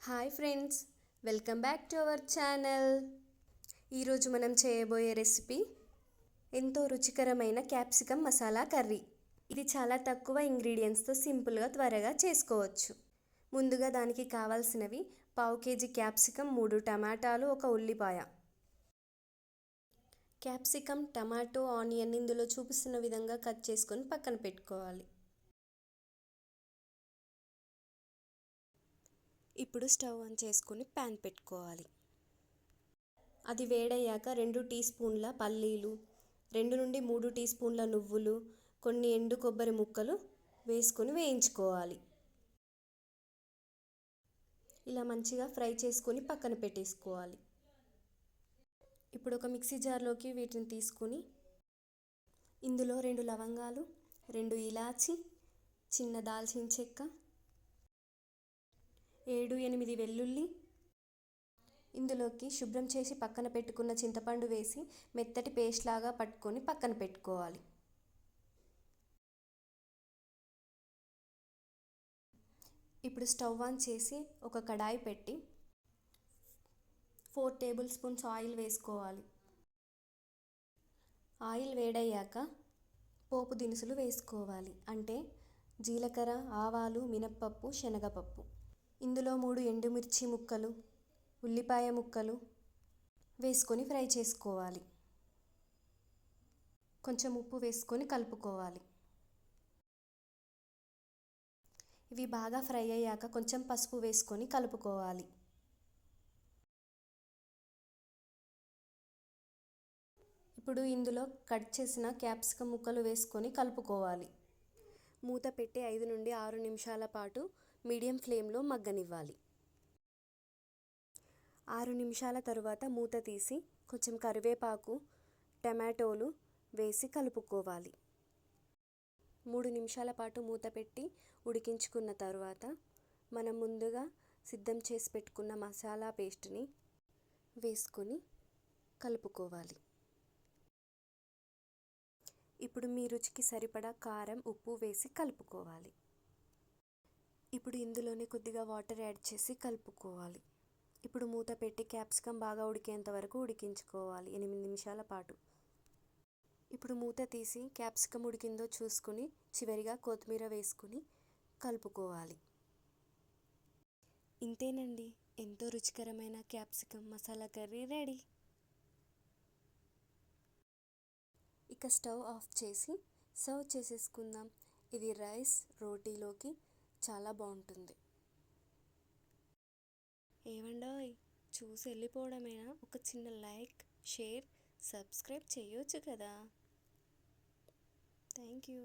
Hi friends, welcome back to our channel. ఈరోజు మనం చేయబోయే రెసిపీ ఎంతో రుచికరమైన క్యాప్సికమ్ మసాలా కర్రీ. ఇది చాలా తక్కువ ఇంగ్రీడియంట్స్తో సింపుల్గా త్వరగా చేసుకోవచ్చు. ముందుగా దానికి కావాల్సినవి: పావు కేజీ క్యాప్సికమ్, 3 టమాటాలు, 1 ఉల్లిపాయ. క్యాప్సికమ్, టమాటో, ఆనియన్ ఇందులో చూపిస్తున్న విధంగా కట్ చేసుకొని పక్కన పెట్టుకోవాలి. ఇప్పుడు స్టవ్ ఆన్ చేసుకొని ప్యాన్ పెట్టుకోవాలి. అది వేడయ్యాక 2 టీ స్పూన్ల పల్లీలు, 2 నుండి 3 టీ స్పూన్ల నువ్వులు, కొన్ని ఎండు కొబ్బరి ముక్కలు వేసుకొని వేయించుకోవాలి. ఇలా మంచిగా ఫ్రై చేసుకొని పక్కన పెట్టేసుకోవాలి. ఇప్పుడు ఒక మిక్సీ జార్లోకి వీటిని తీసుకొని ఇందులో 2 లవంగాలు, 2 ఇలాచి, చిన్న దాల్చిన చెక్క, 7-8 వెల్లుల్లి, ఇందులోకి శుభ్రం చేసి పక్కన పెట్టుకున్న చింతపండు వేసి మెత్తటి పేస్ట్ లాగా పట్టుకొని పక్కన పెట్టుకోవాలి. ఇప్పుడు స్టవ్ ఆన్ చేసి ఒక కడాయి పెట్టి 4 టేబుల్ స్పూన్స్ ఆయిల్ వేసుకోవాలి. ఆయిల్ వేడయ్యాక పోపు దినుసులు వేసుకోవాలి. అంటే జీలకర్ర, ఆవాలు, మినప్పప్పు, శనగపప్పు. ఇందులో 3 ఎండుమిర్చి ముక్కలు, ఉల్లిపాయ ముక్కలు వేసుకొని ఫ్రై చేసుకోవాలి. కొంచెం ఉప్పు వేసుకొని కలుపుకోవాలి. ఇవి బాగా ఫ్రై అయ్యాక కొంచెం పసుపు వేసుకొని కలుపుకోవాలి. ఇప్పుడు ఇందులో కట్ చేసిన క్యాప్సికమ్ ముక్కలు వేసుకొని కలుపుకోవాలి. మూత పెట్టి 5 నుండి 6 నిమిషాల పాటు మీడియం ఫ్లేమ్లో మగ్గనివ్వాలి. 6 నిమిషాల తరువాత మూత తీసి కొంచెం కరివేపాకు, టమాటోలు వేసి కలుపుకోవాలి. 3 నిమిషాల పాటు మూత పెట్టి ఉడికించుకున్న తర్వాత మనం ముందుగా సిద్ధం చేసి పెట్టుకున్న మసాలా పేస్ట్ని వేసుకొని కలుపుకోవాలి. ఇప్పుడు మీ రుచికి సరిపడా కారం, ఉప్పు వేసి కలుపుకోవాలి. ఇప్పుడు ఇందులోనే కొద్దిగా వాటర్ యాడ్ చేసి కలుపుకోవాలి. ఇప్పుడు మూత పెట్టి క్యాప్సికమ్ బాగా ఉడికేంత వరకు ఉడికించుకోవాలి 8 నిమిషాల పాటు. ఇప్పుడు మూత తీసి క్యాప్సికమ్ ఉడికిందో చూసుకొని చివరిగా కొత్తిమీర వేసుకొని కలుపుకోవాలి. ఇంతేనండి, ఎంతో రుచికరమైన క్యాప్సికమ్ మసాలా కర్రీ రెడీ. ఇక స్టవ్ ఆఫ్ చేసి సర్వ్ చేసేసుకుందాం. ఇది రైస్, రోటీలోకి చాలా బాగుంటుంది. ఏమండోయ్, చూసి వెళ్ళిపోవడమేనా? ఒక చిన్న లైక్, షేర్, సబ్స్క్రైబ్ చేయొచ్చు కదా. Thank you.